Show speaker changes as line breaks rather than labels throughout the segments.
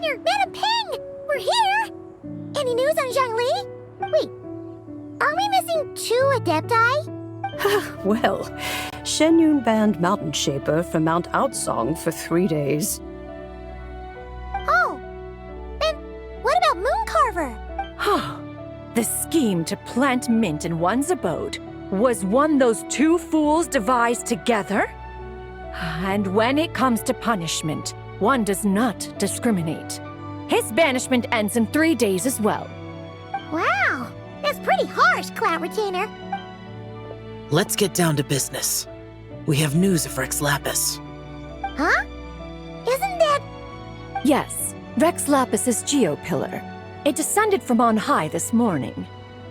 Trainer! Madam Ping! We're here! Any news on Zhongli? Wait, are we missing 2 Adepti?
Well, Shenyun banned Mountain Shaper from Mount Outsong for 3 days.
Oh, then what about Moon Carver?
The scheme to plant mint in one's abode was one those 2 fools devised together? And when it comes to punishment, one does not discriminate. His banishment ends in 3 days as well.
Wow, that's pretty harsh, Cloud Retainer.
Let's get down to business. We have news of Rex Lapis.
Huh? Isn't that...
Yes, Rex Lapis's Geopillar. It descended from on high this morning.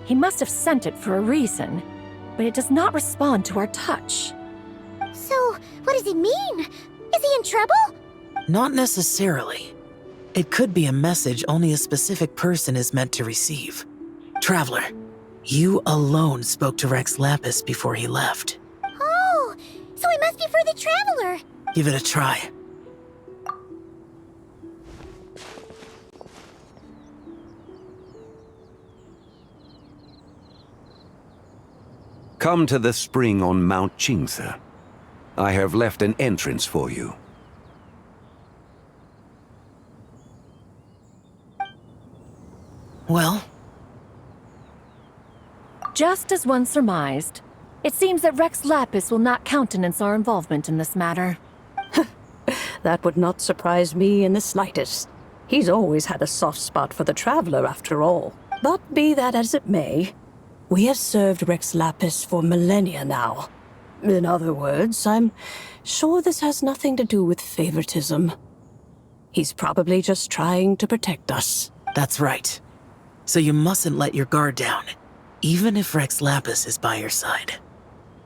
He must have sent it for a reason, but it does not respond to our touch.
So, what does it mean? Is he in trouble?
Not necessarily. It could be a message only a specific person is meant to receive. Traveler, you alone spoke to Rex Lapis before he left.
Oh, so it must be for the Traveler.
Give it a try.
Come to the spring on Mount Qingse. I have left an entrance for you.
Well?
Just as one surmised, it seems that Rex Lapis will not countenance our involvement in this matter.
That would not surprise me in the slightest. He's always had a soft spot for the Traveler, after all. But be that as it may, we have served Rex Lapis for millennia now. In other words, I'm sure this has nothing to do with favoritism. He's probably just trying to protect us.
That's right. So you mustn't let your guard down, even if Rex Lapis is by your side.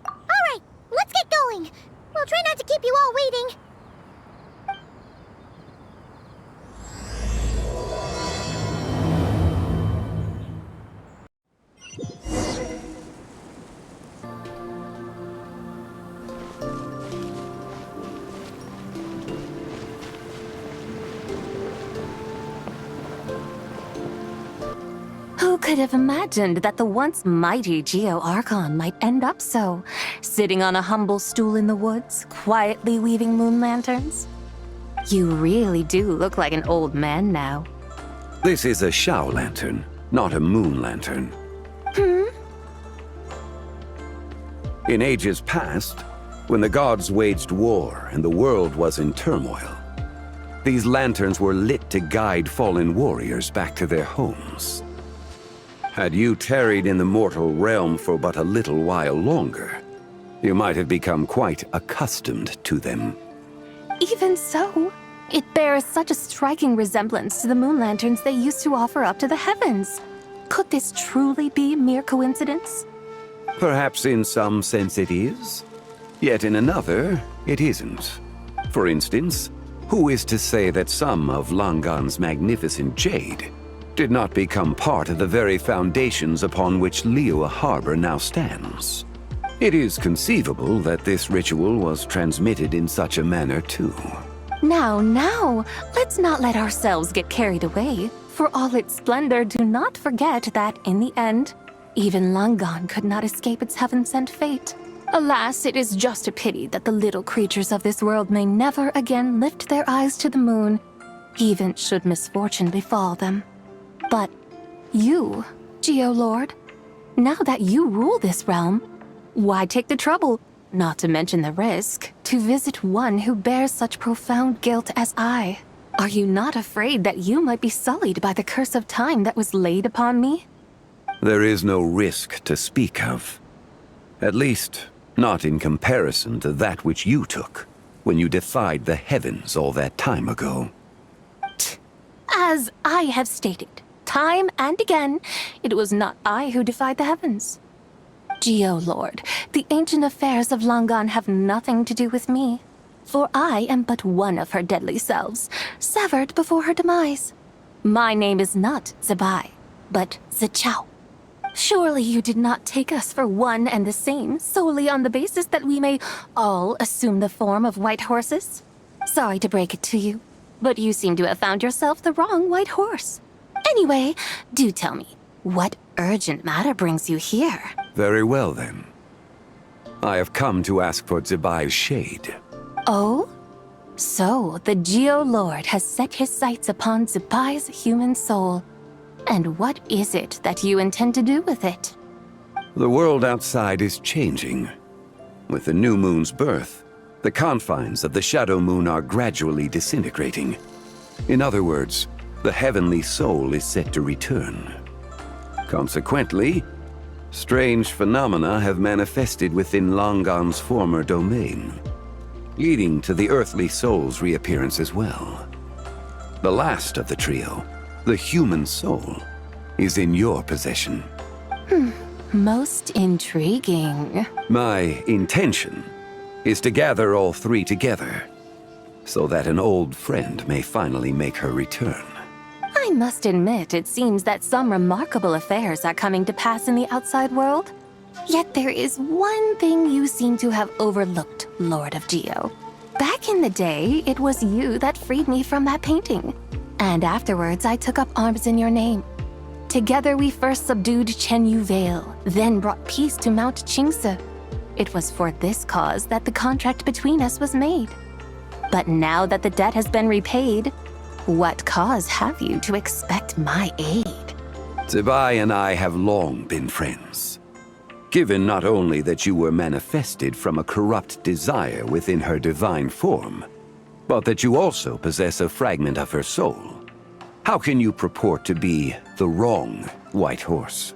Alright, let's get going. We'll try not to keep you all waiting.
Who could have imagined that the once mighty Archon might end up so, sitting on a humble stool in the woods, quietly weaving moon lanterns? You really do look like an old man now.
This is a xiao lantern, not a moon lantern. In ages past, when the gods waged war and the world was in turmoil, these lanterns were lit to guide fallen warriors back to their homes. Had you tarried in the mortal realm for but a little while longer, you might have become quite accustomed to them.
Even so, it bears such a striking resemblance to the moon lanterns they used to offer up to the heavens. Could this truly be mere coincidence?
Perhaps in some sense it is, yet in another, it isn't. For instance, who is to say that some of Langan's magnificent jade did not become part of the very foundations upon which Liyue Harbor now stands? It is conceivable that this ritual was transmitted in such a manner too.
Now, let's not let ourselves get carried away. For all its splendor, do not forget that, in the end, even Langan could not escape its heaven-sent fate. Alas, it is just a pity that the little creatures of this world may never again lift their eyes to the moon, even should misfortune befall them. But you, Geolord, now that you rule this realm, why take the trouble, not to mention the risk, to visit one who bears such profound guilt as I? Are you not afraid that you might be sullied by the curse of time that was laid upon me?
There is no risk to speak of. At least, not in comparison to that which you took when you defied the heavens all that time ago.
As I have stated, time and again, it was not I who defied the heavens. Geolord, the ancient affairs of Langan have nothing to do with me, for I am but one of her deadly selves, severed before her demise. My name is not Zibai, but Xiao. Surely you did not take us for one and the same solely on the basis that we may all assume the form of white horses? Sorry to break it to you, But you seem to have found yourself the wrong white horse. Anyway, do tell me, what urgent matter brings you here?
Very well, then. I have come to ask for Zibai's shade.
Oh? So, the Geo-Lord has set his sights upon Zibai's human soul. And what is it that you intend to do with it?
The world outside is changing. With the new moon's birth, the confines of the shadow moon are gradually disintegrating. In other words, the heavenly soul is set to return. Consequently, strange phenomena have manifested within Langan's former domain, leading to the earthly soul's reappearance as well. The last of the trio, the human soul, is in your possession.
Most intriguing.
My intention is to gather all three together, so that an old friend may finally make her return.
I must admit, it seems that some remarkable affairs are coming to pass in the outside world. Yet there is one thing you seem to have overlooked, Lord of Geo. Back in the day, it was you that freed me from that painting. And afterwards, I took up arms in your name. Together, we first subdued Chenyu Vale, then brought peace to Mount Qingse. It was for this cause that the contract between us was made. But now that the debt has been repaid, what cause have you to expect my aid?
Zibai and I have long been friends. Given not only that you were manifested from a corrupt desire within her divine form, but that you also possess a fragment of her soul, how can you purport to be the wrong white horse?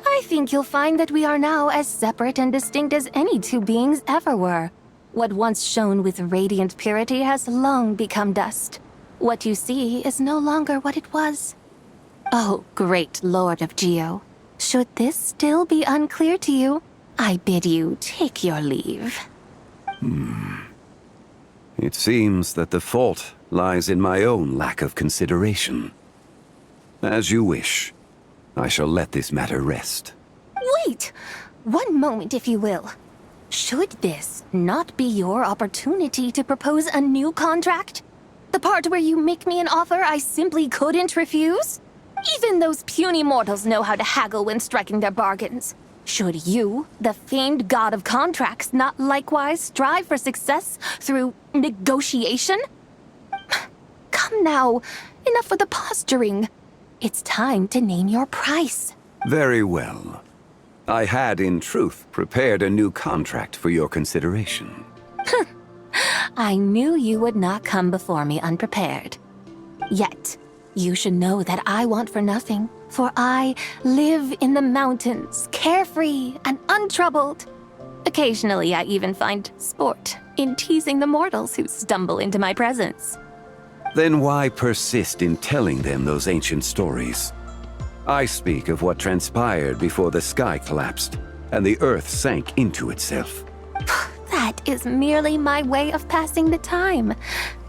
I think you'll find that we are now as separate and distinct as any two beings ever were. What once shone with radiant purity has long become dust. What you see is no longer what it was. Oh, great Lord of Geo, should this still be unclear to you, I bid you take your leave.
It seems that the fault lies in my own lack of consideration. As you wish. I shall let this matter rest.
Wait! One moment, if you will. Should this not be your opportunity to propose a new contract? The part where you make me an offer I simply couldn't refuse? Even those puny mortals know how to haggle when striking their bargains. Should you, the famed god of contracts, not likewise strive for success through negotiation? Come now, enough with the posturing. It's time to name your price.
Very well. I had, in truth, prepared a new contract for your consideration.
I knew you would not come before me unprepared. Yet, you should know that I want for nothing, for I live in the mountains, carefree and untroubled. Occasionally, I even find sport in teasing the mortals who stumble into my presence.
Then why persist in telling them those ancient stories? I speak of what transpired before the sky collapsed and the earth sank into itself.
That is merely my way of passing the time.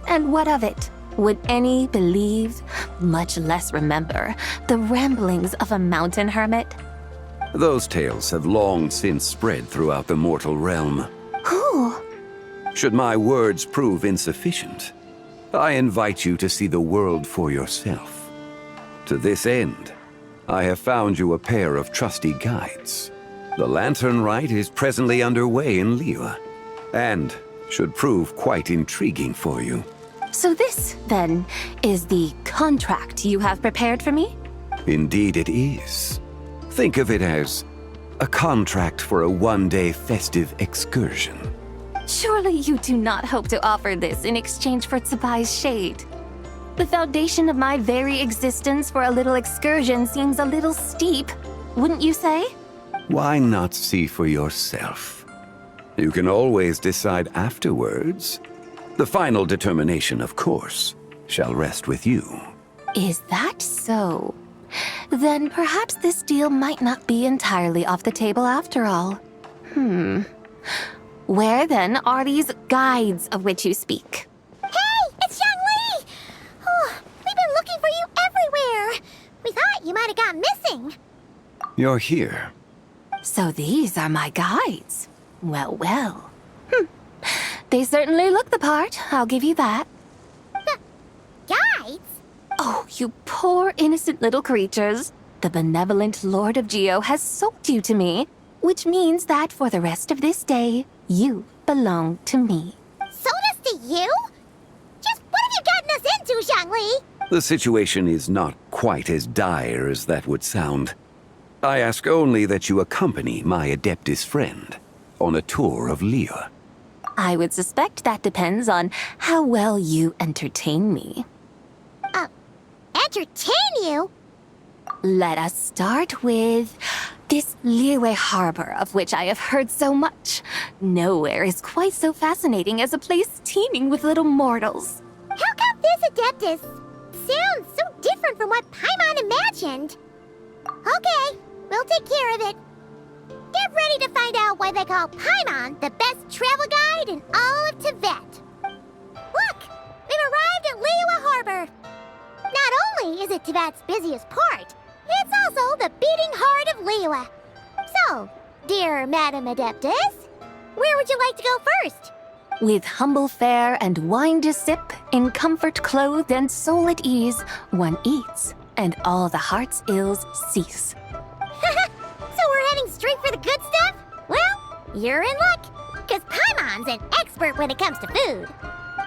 And what of it? Would any believe, much less remember, the ramblings of a mountain hermit?
Those tales have long since spread throughout the mortal realm.
Who?
Should my words prove insufficient, I invite you to see the world for yourself. To this end, I have found you a pair of trusty guides. The Lanternlit is presently underway in Liyue, and should prove quite intriguing for you.
So this, then, is the contract you have prepared for me?
Indeed it is. Think of it as a contract for a one-day festive excursion.
Surely you do not hope to offer this in exchange for Zibai's shade. The foundation of my very existence for a little excursion seems a little steep, wouldn't you say?
Why not see for yourself? You can always decide afterwards. The final determination, of course, shall rest with you.
Is that so? Then perhaps this deal might not be entirely off the table after all. Where then are these guides of which you speak?
Hey, it's Zhongli! Oh, we've been looking for you everywhere. We thought you might have gone missing.
You're here.
So these are my guides. Well, well. They certainly look the part, I'll give you that. Oh, you poor innocent little creatures. The benevolent Lord of Geo has sold you to me, which means that for the rest of this day, you belong to me.
Sold us to you? Just what have you gotten us into, Zhongli?
The situation is not quite as dire as that would sound. I ask only that you accompany my Adeptus friend on a tour of Liyue.
I would suspect that depends on how well you entertain me.
Entertain you?
Let us start with this Liyue harbor of which I have heard so much. Nowhere is quite so fascinating as a place teeming with little mortals.
How come this Adeptus sounds so different from what Paimon imagined? Okay, we'll take care of it. Get ready to find out why they call Paimon the best travel guide in all of Tibet. Look, we've arrived at Liyue Harbor. Not only is it Tibet's busiest port, it's also the beating heart of Liyue. So, dear Madam Adeptus, where would you like to go first?
With humble fare and wine to sip, in comfort clothed and soul at ease, one eats, and all the heart's ills cease.
So we're heading straight for the good stuff? Well, you're in luck, because Paimon's an expert when it comes to food.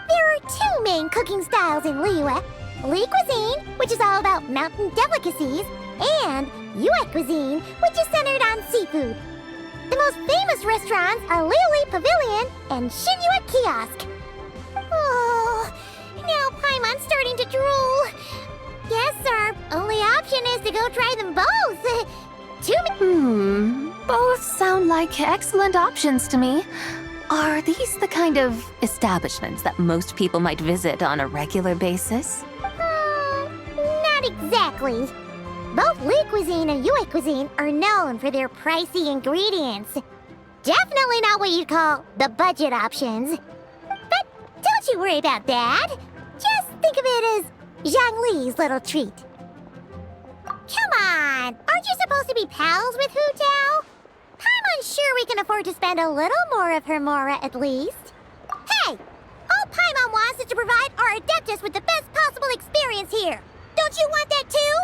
There are two main cooking styles in Liyue. Li cuisine, which is all about mountain delicacies, and Yue cuisine, which is centered on seafood. The most famous restaurants are Liuli Pavilion and Shinyue Kiosk. Oh, now Paimon's starting to drool. Guess our only option is to go try them both.
Both sound like excellent options to me. Are these the kind of establishments that most people might visit on a regular basis?
Not exactly. Both Li cuisine and Yue cuisine are known for their pricey ingredients. Definitely not what you'd call the budget options. But don't you worry about that. Just think of it as Zhongli's little treat. Come on, aren't you supposed to be pals with Hu Tao? I'm unsure we can afford to spend a little more of her mora at least. Hey, all Paimon wants is to provide our Adeptus with the best possible experience here. Don't you want that too?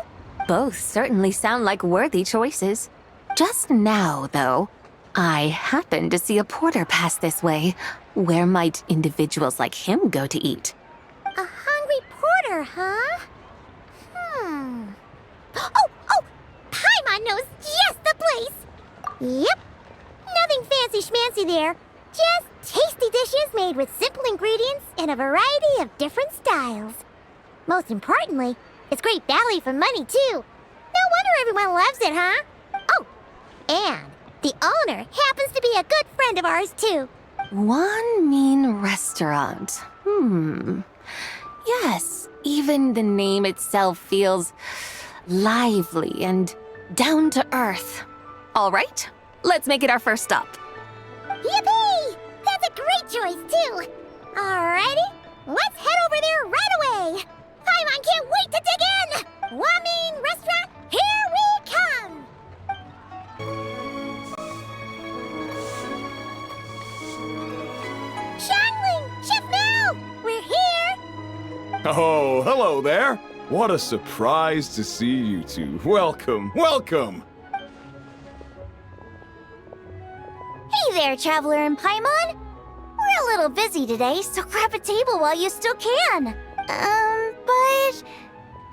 Both certainly sound like worthy choices. Just now, though, I happened to see a porter pass this way. Where might individuals like him go to eat?
A hungry porter, huh? Oh! Paimon knows just the place! Yep. Nothing fancy schmancy there. Just tasty dishes made with simple ingredients in a variety of different styles. Most importantly, it's great value for money, too. No wonder everyone loves it, huh? Oh, and the owner happens to be a good friend of ours, too.
One mean restaurant. Yes, even the name itself feels lively and down to earth. All right, let's make it our first stop.
Yippee! That's a great choice, too. Alrighty, let's head over there right away. Paimon can't wait to dig in. Wamin Restaurant, here we come. Xiangling, Chef Mel, we're here.
Oh, hello there. What a surprise to see you two. Welcome, welcome.
Hey there, Traveler and Paimon. We're a little busy today, so grab a table while you still can. But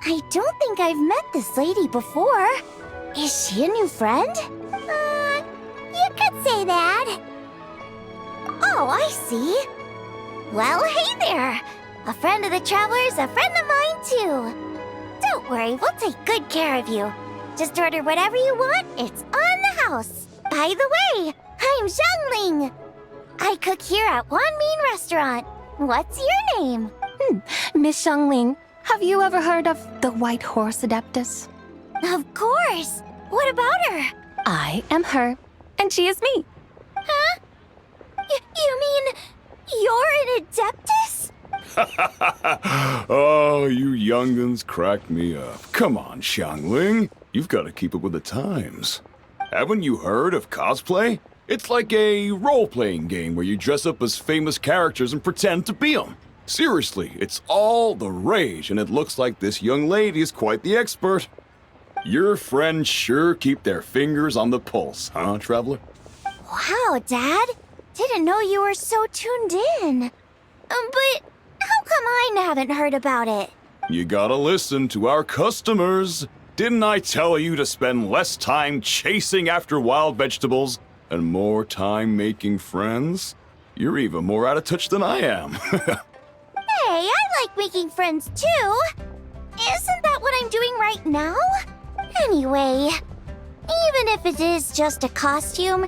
I don't think I've met this lady before. Is she a new friend? You could say that. Oh, I see. Well, hey there. A friend of the Traveler's a friend of mine, too. Don't worry, we'll take good care of you. Just order whatever you want, it's on the house. By the way, I'm Zhongli. I cook here at Wanmin Restaurant. What's your name?
Miss Xiangling, have you ever heard of the White Horse Adeptus?
Of course. What about her?
I am her, and she is me.
Huh? You mean you're an Adeptus?
Oh, you young'uns crack me up. Come on, Xiangling. You've got to keep up with the times. Haven't you heard of cosplay? It's like a role-playing game where you dress up as famous characters and pretend to be them. Seriously, it's all the rage, and it looks like this young lady is quite the expert. Your friends sure keep their fingers on the pulse, huh, Traveler?
Wow, Dad. Didn't know you were so tuned in. But how come I haven't heard about it?
You gotta listen to our customers. Didn't I tell you to spend less time chasing after wild vegetables and more time making friends? You're even more out of touch than I am.
Hey, I like making friends too. Isn't that what I'm doing right now? Anyway, even if it is just a costume,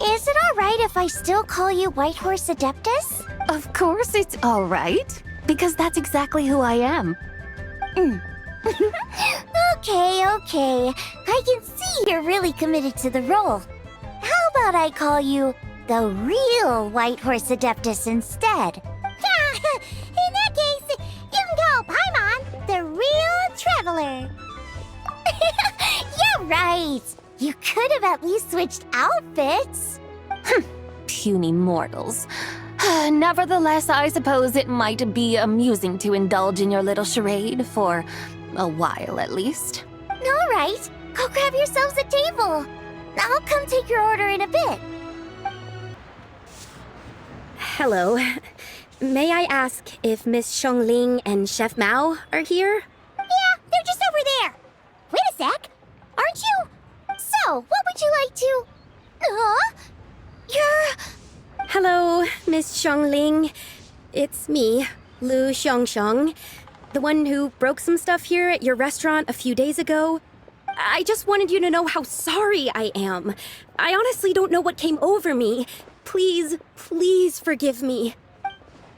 is it alright if I still call you Whitehorse Adeptus?
Of course it's all right, because that's exactly who I am.
Okay. I can see you're really committed to the role. How about I call you the real Whitehorse Adeptus instead? In that case, you can call Paimon the real Traveler. Yeah, right. You could have at least switched outfits.
Puny mortals. Nevertheless, I suppose it might be amusing to indulge in your little charade for a while at least.
All right, go grab yourselves a table. I'll come take your order in a bit.
Hello. May I ask if Miss Zhongli and Chef Mao are here?
Yeah, they're just over there. Wait a sec. Aren't you? So, what would you like to... You're...
Hello, Miss Zhongli. It's me, Lu Xiongxiong, the one who broke some stuff here at your restaurant a few days ago. I just wanted you to know how sorry I am. I honestly don't know what came over me. Please forgive me.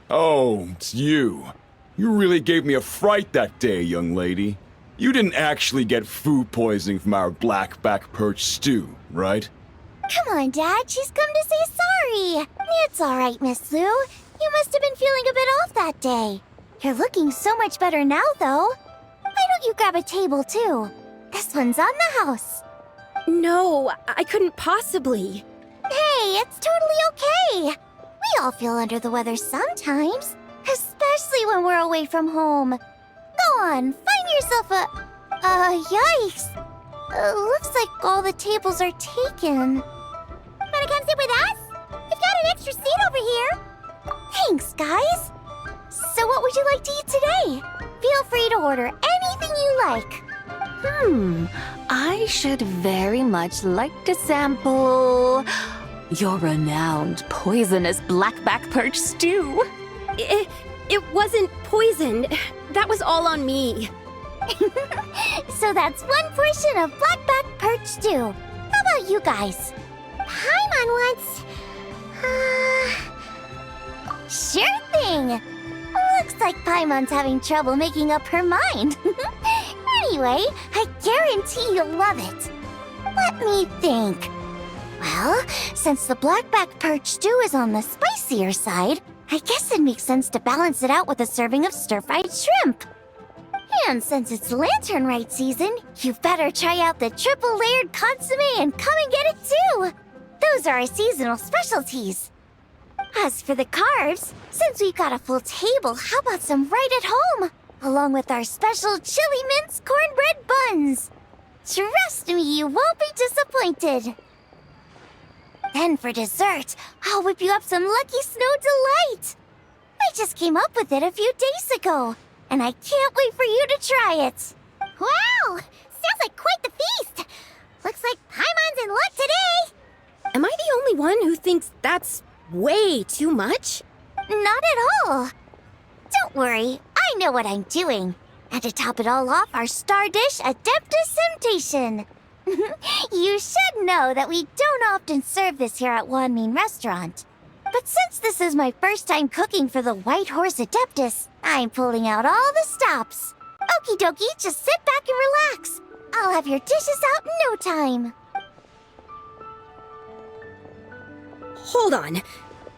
Oh, it's you. You really gave me a fright that day, young lady. You didn't actually get food poisoning from our black-back perch stew, right?
Come on, Dad. She's come to say sorry. It's all right, Miss Lu. You must have been feeling a bit off that day. You're looking so much better now, though. Why don't you grab a table, too? This one's on the house.
No, I couldn't possibly.
Hey, it's totally okay. We all feel under the weather sometimes, especially when we're away from home. Go on, find yourself a... yikes. Looks like all the tables are taken. Wanna come sit with us? We've got an extra seat over here. Thanks, guys. So what would you like to eat today? Feel free to order anything you like.
I should very much like to sample your renowned poisonous blackback perch stew.
It wasn't poisoned. That was all on me.
So that's one portion of blackback perch stew. How about you guys? Paimon wants... Sure thing. Looks like Paimon's having trouble making up her mind. Anyway, I guarantee you'll love it. Let me think. Well, since the blackback perch stew is on the spicier side, I guess it makes sense to balance it out with a serving of stir-fried shrimp. And since it's Lanternlit season, you better try out the triple-layered consomme and come and get it too. Those are our seasonal specialties. As for the carbs, since we've got a full table, how about some right at home? Along with our special chili mince cornbread buns. Trust me, you won't be disappointed. Then for dessert, I'll whip you up some Lucky Snow Delight. I just came up with it a few days ago, and I can't wait for you to try it. Wow! Sounds like quite the feast. Looks like Paimon's in luck today.
Am I the only one who thinks that's way too much?
Not at all. Don't worry, I know what I'm doing. And to top it all off, our star dish, Adeptus Temptation. You should know that we don't often serve this here at Wanmin Restaurant. But since this is my first time cooking for the Whitehorse Adeptus, I'm pulling out all the stops. Okie dokie, just sit back and relax. I'll have your dishes out in no time.
Hold on.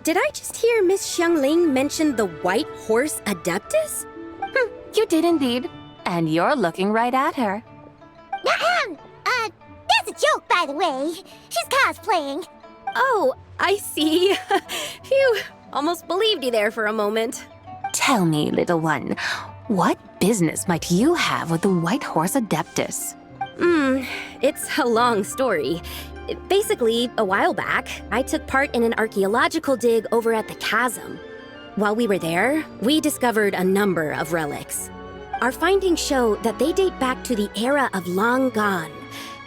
Did I just hear Miss Xiangling mention the White Horse Adeptus?
You did indeed. And you're looking right at her.
That's a joke, by the way. She's cosplaying.
Oh, I see. Phew, almost believed you there for a moment.
Tell me, little one, what business might you have with the White Horse Adeptus?
It's a long story. Basically, a while back, I took part in an archaeological dig over at the chasm. While we were there, we discovered a number of relics. Our findings show that they date back to the era of Long Gone,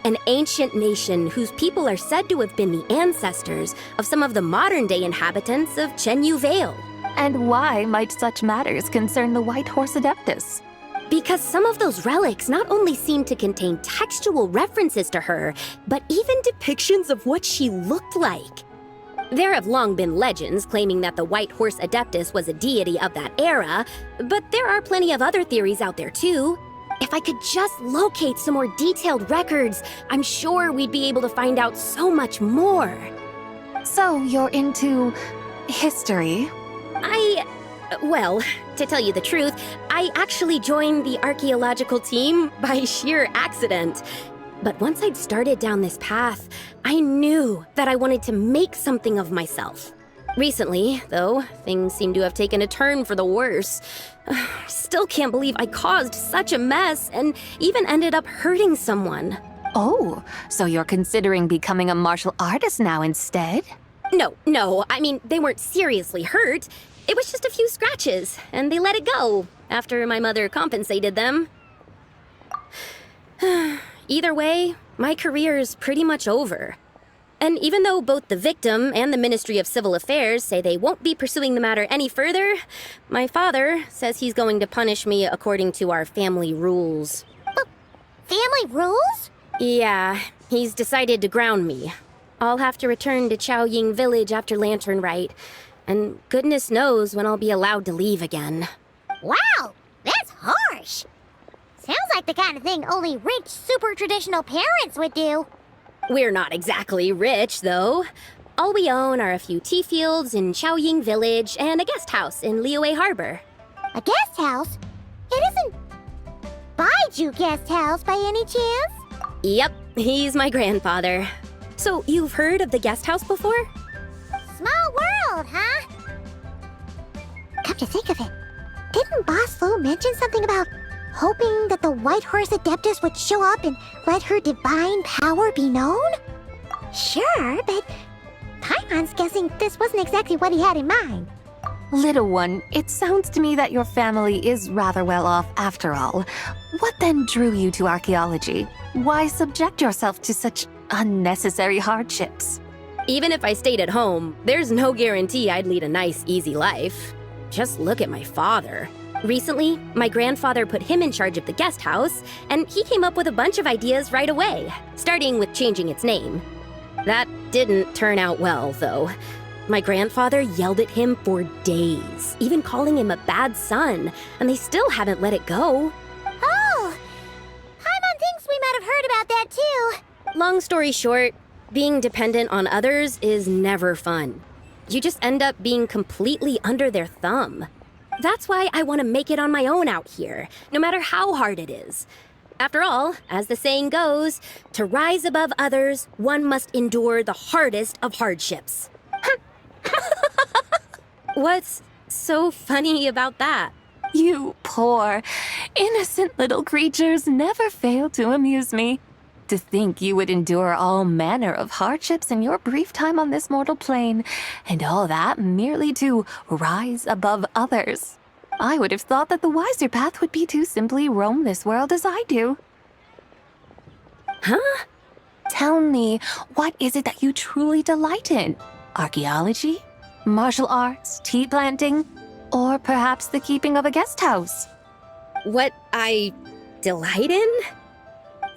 an ancient nation whose people are said to have been the ancestors of some of the modern-day inhabitants of Chenyu Vale.
And why might such matters concern the White Horse Adeptus?
Because some of those relics not only seem to contain textual references to her, but even depictions of what she looked like. There have long been legends claiming that the White Horse Adeptus was a deity of that era, but there are plenty of other theories out there too. If I could just locate some more detailed records, I'm sure we'd be able to find out so much more.
So you're into history?
Well, to tell you the truth, I actually joined the archaeological team by sheer accident. But once I'd started down this path, I knew that I wanted to make something of myself. Recently, though, things seem to have taken a turn for the worse. Still can't believe I caused such a mess and even ended up hurting someone.
Oh, so you're considering becoming a martial artist now instead?
No, I mean, they weren't seriously hurt. It was just a few scratches, and they let it go after my mother compensated them. Either way, my career's pretty much over. And even though both the victim and the Ministry of Civil Affairs say they won't be pursuing the matter any further, my father says he's going to punish me according to our family rules.
Family rules?
Yeah, he's decided to ground me. I'll have to return to Chaoying Village after Lanternlit, and goodness knows when I'll be allowed to leave again.
Wow, that's harsh. Sounds like the kind of thing only rich, super traditional parents would do.
We're not exactly rich, though. All we own are a few tea fields in Chaoying Village and a guest house in Liyue Harbor.
A guest house? It isn't Baiju Guest House by any chance?
Yep, he's my grandfather. So, you've heard of the guest house before?
Small world, huh? Come to think of it, didn't Boss Lu mention something about hoping that the White Horse Adeptus would show up and let her divine power be known? Sure, but Paimon's guessing this wasn't exactly what he had in mind.
Little one, it sounds to me that your family is rather well off after all. What then drew you to archaeology? Why subject yourself to such unnecessary hardships?
Even if I stayed at home, there's no guarantee I'd lead a nice, easy life. Just look at my father. Recently, my grandfather put him in charge of the guest house, and he came up with a bunch of ideas right away, starting with changing its name. That didn't turn out well, though. My grandfather yelled at him for days, even calling him a bad son, and they still haven't let it go.
Oh, Paimon thinks we might have heard about that too.
Long story short, being dependent on others is never fun. You just end up being completely under their thumb. That's why I want to make it on my own out here, no matter how hard it is. After all, as the saying goes, to rise above others, one must endure the hardest of hardships. What's so funny about that?
You poor, innocent little creatures never fail to amuse me. To think you would endure all manner of hardships in your brief time on this mortal plane, and all that merely to rise above others. I would have thought that the wiser path would be to simply roam this world as I do.
Huh?
Tell me, what is it that you truly delight in? Archaeology? Martial arts? Tea planting? Or perhaps the keeping of a guest house?
What I delight in?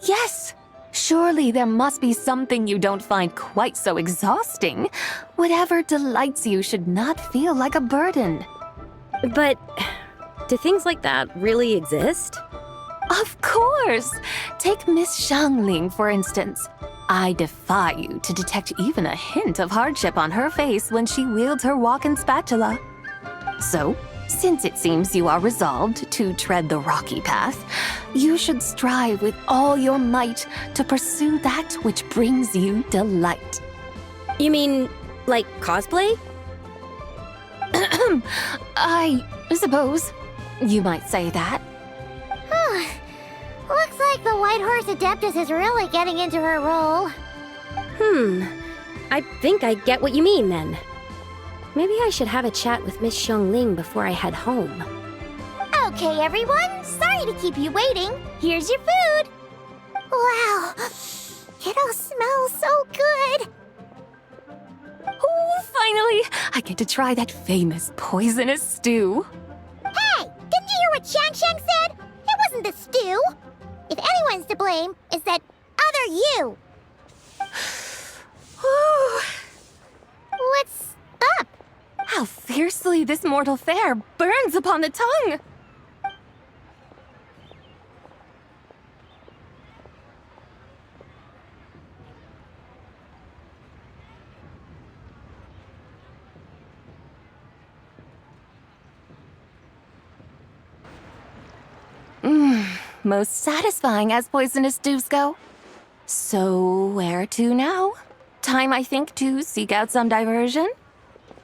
Yes! Surely there must be something you don't find quite so exhausting. Whatever delights you should not feel like a burden.
But do things like that really exist?
Of course! Take Miss Zhongli, for instance. I defy you to detect even a hint of hardship on her face when she wields her walking spatula. So, since it seems you are resolved to tread the rocky path, you should strive with all your might to pursue that which brings you delight.
You mean, like cosplay?
I suppose you might say that.
Looks like the White Horse Adeptus is really getting into her role.
I think I get what you mean then. Maybe I should have a chat with Miss Zhongli before I head home.
Okay, everyone. Sorry to keep you waiting. Here's your food. Wow. It all smells so good.
Oh, finally! I get to try that famous poisonous stew.
Hey, didn't you hear what Shang said? It wasn't the stew. If anyone's to blame, it's that other you. What's up?
How fiercely this mortal fare burns upon the tongue! Most satisfying as poisonous stews go. So, where to now? Time, I think, to seek out some diversion?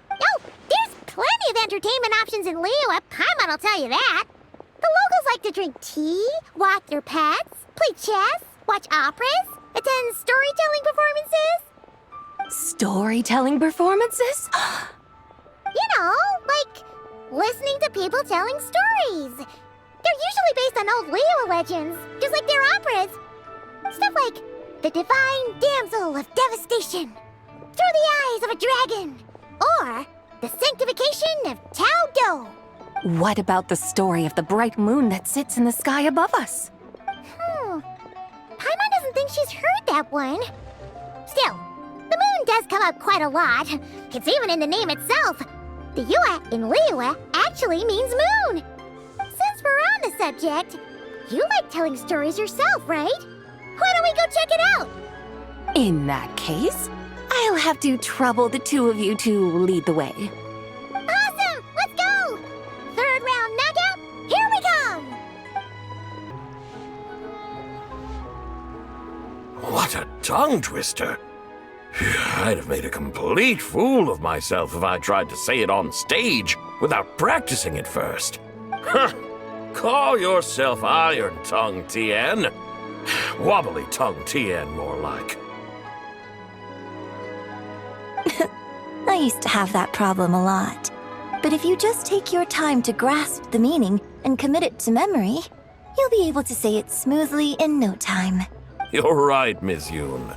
Oh, there's plenty of entertainment options in Liyue. Paimon will tell you that. The locals like to drink tea, walk their pets, play chess, watch operas, attend storytelling performances.
Storytelling performances?
You know, like listening to people telling stories. They're usually based on old Liyue legends, just like their operas. Stuff like the Divine Damsel of Devastation, Through the Eyes of a Dragon, or the Sanctification of Tao Do.
What about the story of the bright moon that sits in the sky above us?
Paimon doesn't think she's heard that one. Still, the moon does come up quite a lot. It's even in the name itself. The Yue in Liyue actually means moon. Since we're on the subject, you like telling stories yourself, right? Why don't we go check it out?
In that case, I'll have to trouble the two of you to lead the way.
Awesome! Let's go! Third round knockout, here we come!
What a tongue twister! I'd have made a complete fool of myself if I tried to say it on stage without practicing it first. Huh! Call yourself Iron Tongue, Tien. Wobbly Tongue, Tien, more like.
I used to have that problem a lot. But if you just take your time to grasp the meaning and commit it to memory, you'll be able to say it smoothly in no time.
You're right, Miss Yoon.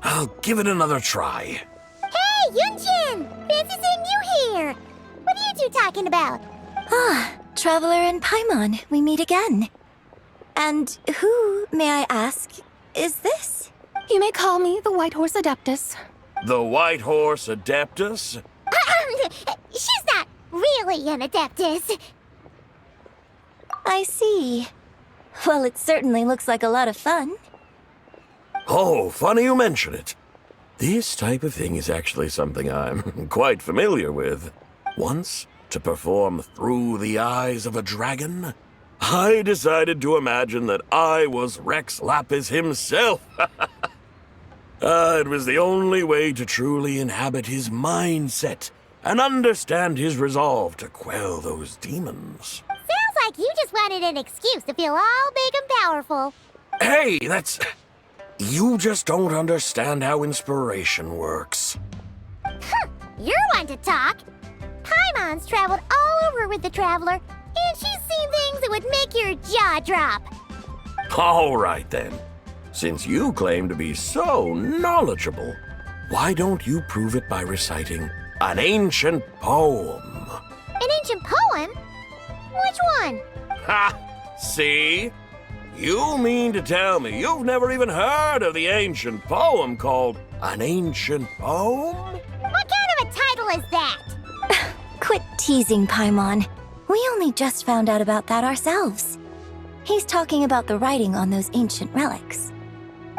I'll give it another try.
Hey, Yunshin! Fancy seeing you here! What are you two talking about?
Traveler and Paimon, we meet again. And who, may I ask, is this?
You may call me the White Horse Adeptus.
The White Horse Adeptus?
She's not really an Adeptus.
I see. Well, it certainly looks like a lot of fun.
Oh, funny you mention it. This type of thing is actually something I'm quite familiar with. Once, to perform Through the Eyes of a Dragon, I decided to imagine that I was Rex Lapis himself. It was the only way to truly inhabit his mindset and understand his resolve to quell those demons.
Sounds like you just wanted an excuse to feel all big and powerful.
Hey, that's... You just don't understand how inspiration works.
You're one to talk. Paimon's traveled all over with the Traveler, and she's seen things that would make your jaw drop.
All right, then. Since you claim to be so knowledgeable, why don't you prove it by reciting an ancient poem?
An ancient poem? Which one?
Ha! See? You mean to tell me you've never even heard of the ancient poem called An Ancient Poem?
What kind of a title is that?
Quit teasing, Paimon. We only just found out about that ourselves. He's talking about the writing on those ancient relics.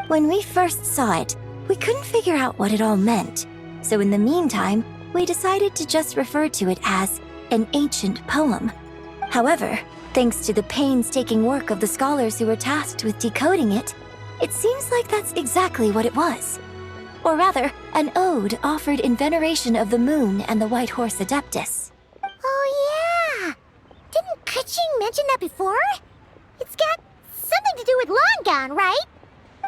When we first saw it, we couldn't figure out what it all meant. So in the meantime, we decided to just refer to it as an ancient poem. However, thanks to the painstaking work of the scholars who were tasked with decoding it, it seems like that's exactly what it was. Or rather, an ode offered in veneration of the moon and the White Horse Adeptus.
Oh Keqing mentioned that before? It's got something to do with Langan, right?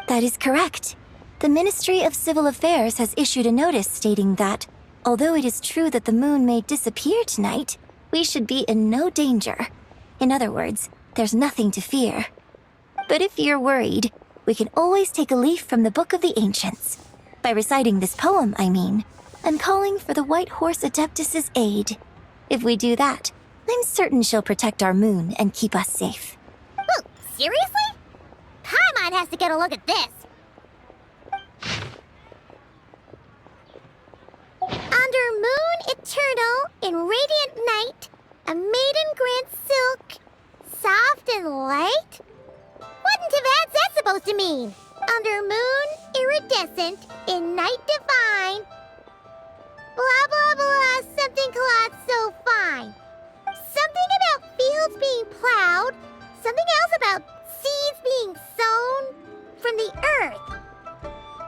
That is correct. The Ministry of Civil Affairs has issued a notice stating that, although it is true that the moon may disappear tonight, we should be in no danger. In other words, there's nothing to fear. But if you're worried, we can always take a leaf from the Book of the Ancients. By reciting this poem, I mean, and calling for the White Horse Adeptus's aid. If we do that, I'm certain she'll protect our moon and keep us safe.
Whoa, seriously? Paimon has to get a look at this. Under moon eternal, in radiant night, a maiden grants silk, soft and light? Wouldn't have had that supposed to mean? Under moon iridescent, in night divine, blah blah blah, something cloth so fine. Something about fields being plowed, something else about seeds being sown from the earth.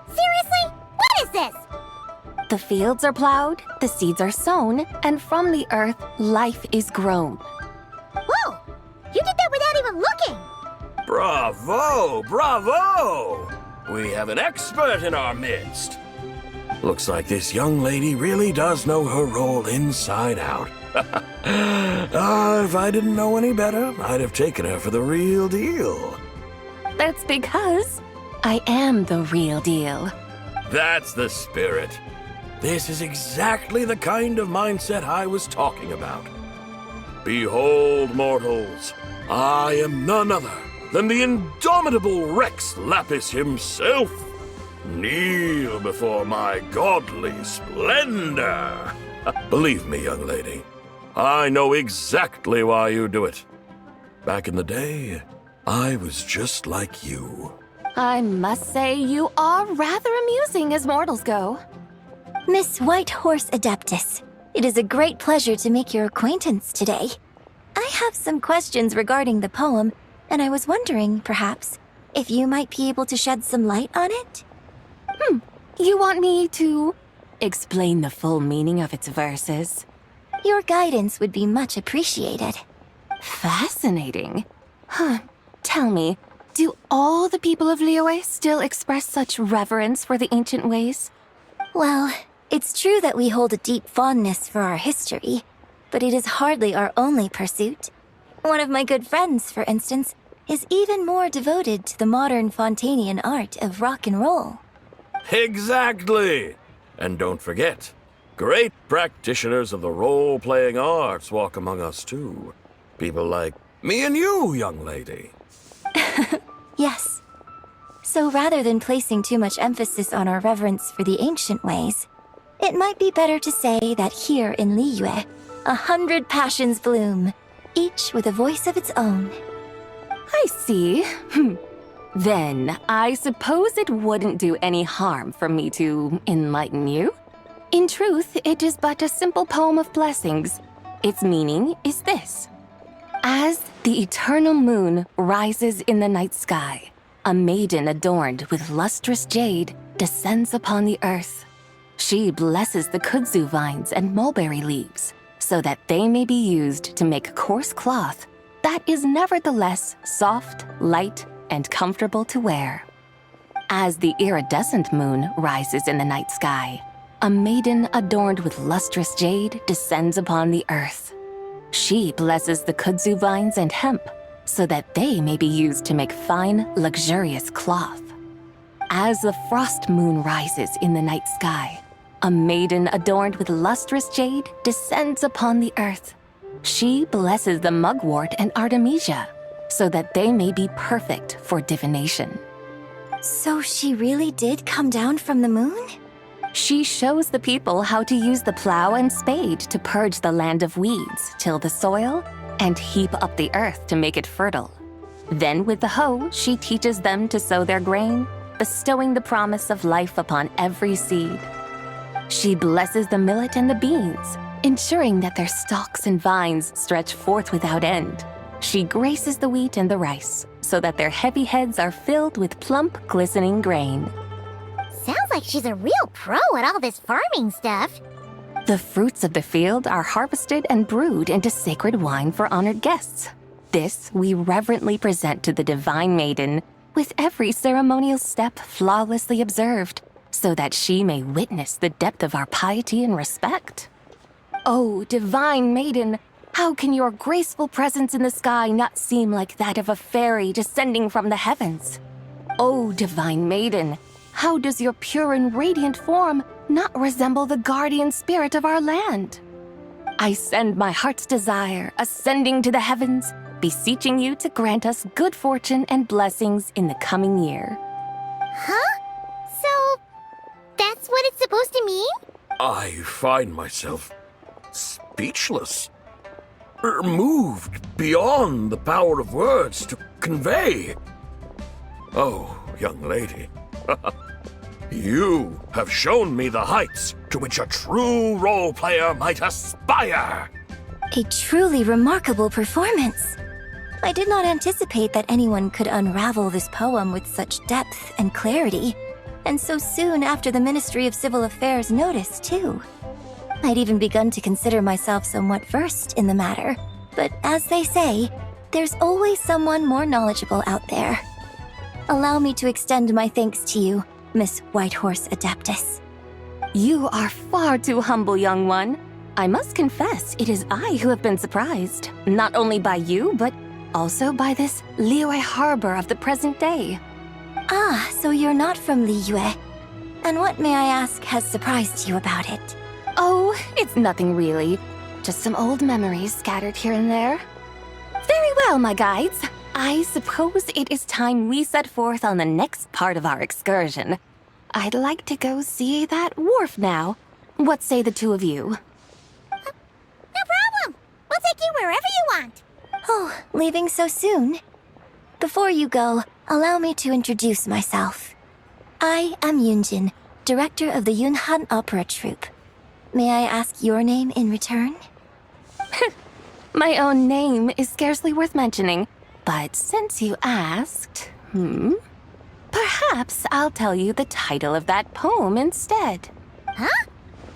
Seriously? What is this?
The fields are plowed, the seeds are sown, and from the earth, life is grown.
Whoa! You did that without even looking!
Bravo! Bravo! We have an expert in our midst. Looks like this young lady really does know her role inside out. If I didn't know any better, I'd have taken her for the real deal.
That's because I am the real deal.
That's the spirit. This is exactly the kind of mindset I was talking about. Behold, mortals, I am none other than the indomitable Rex Lapis himself. Kneel before my godly splendor. Believe me, young lady, I know exactly why you do it. Back in the day, I was just like you.
I must say you are rather amusing as mortals go.
Miss White Horse Adeptus, it is a great pleasure to make your acquaintance today. I have some questions regarding the poem, and I was wondering, perhaps, if you might be able to shed some light on it?
You want me to explain the full meaning of its verses?
Your guidance would be much appreciated.
Fascinating. Tell me, do all the people of Liyue still express such reverence for the ancient ways?
Well, it's true that we hold a deep fondness for our history, but it is hardly our only pursuit. One of my good friends, for instance, is even more devoted to the modern Fontanian art of rock and roll.
Exactly! And don't forget, great practitioners of the role-playing arts walk among us too. People like me and you, young lady.
Yes. So rather than placing too much emphasis on our reverence for the ancient ways, it might be better to say that here in Liyue, 100 passions bloom, each with a voice of its own.
I see. Then, I suppose it wouldn't do any harm for me to enlighten you. In truth, it is but a simple poem of blessings. Its meaning is this. As the eternal moon rises in the night sky, a maiden adorned with lustrous jade descends upon the earth. She blesses the kudzu vines and mulberry leaves, so that they may be used to make coarse cloth that is nevertheless soft, light, and comfortable to wear. As the iridescent moon rises in the night sky, a maiden adorned with lustrous jade descends upon the earth. She blesses the kudzu vines and hemp, so that they may be used to make fine, luxurious cloth. As the frost moon rises in the night sky, a maiden adorned with lustrous jade descends upon the earth. She blesses the mugwort and artemisia, so that they may be perfect for divination.
So she really did come down from the moon?
She shows the people how to use the plow and spade to purge the land of weeds, till the soil, and heap up the earth to make it fertile. Then with the hoe, she teaches them to sow their grain, bestowing the promise of life upon every seed. She blesses the millet and the beans, ensuring that their stalks and vines stretch forth without end. She graces the wheat and the rice, so that their heavy heads are filled with plump, glistening grain.
Sounds like she's a real pro at all this farming stuff.
The fruits of the field are harvested and brewed into sacred wine for honored guests. This we reverently present to the Divine Maiden, with every ceremonial step flawlessly observed, so that she may witness the depth of our piety and respect. Oh, Divine Maiden, how can your graceful presence in the sky not seem like that of a fairy descending from the heavens? Oh, Divine Maiden, how does your pure and radiant form not resemble the guardian spirit of our land? I send my heart's desire, ascending to the heavens, beseeching you to grant us good fortune and blessings in the coming year.
Huh? So, that's what it's supposed to mean?
I find myself speechless. Moved beyond the power of words to convey. Oh, young lady, you have shown me the heights to which a true role player might aspire.
A truly remarkable performance. I did not anticipate that anyone could unravel this poem with such depth and clarity, and so soon after the Ministry of Civil Affairs noticed, too. I'd even begun to consider myself somewhat versed in the matter, but as they say, there's always someone more knowledgeable out there. Allow me to extend my thanks to you, Miss Whitehorse Adeptus.
You are far too humble, young one. I must confess, it is I who have been surprised, not only by you, but also by this Liyue harbor of the present day.
Ah, so you're not from Liyue. And what, may I ask, has surprised you about it?
Oh, it's nothing really. Just some old memories scattered here and there. Very well, my guides. I suppose it is time we set forth on the next part of our excursion. I'd like to go see that wharf now. What say the two of you?
No problem! We'll take you wherever you want.
Oh, leaving so soon? Before you go, allow me to introduce myself. I am Yunjin, director of the Yunhan Opera Troupe. May I ask your name in return?
My own name is scarcely worth mentioning, but since you asked, perhaps I'll tell you the title of that poem instead.
Huh?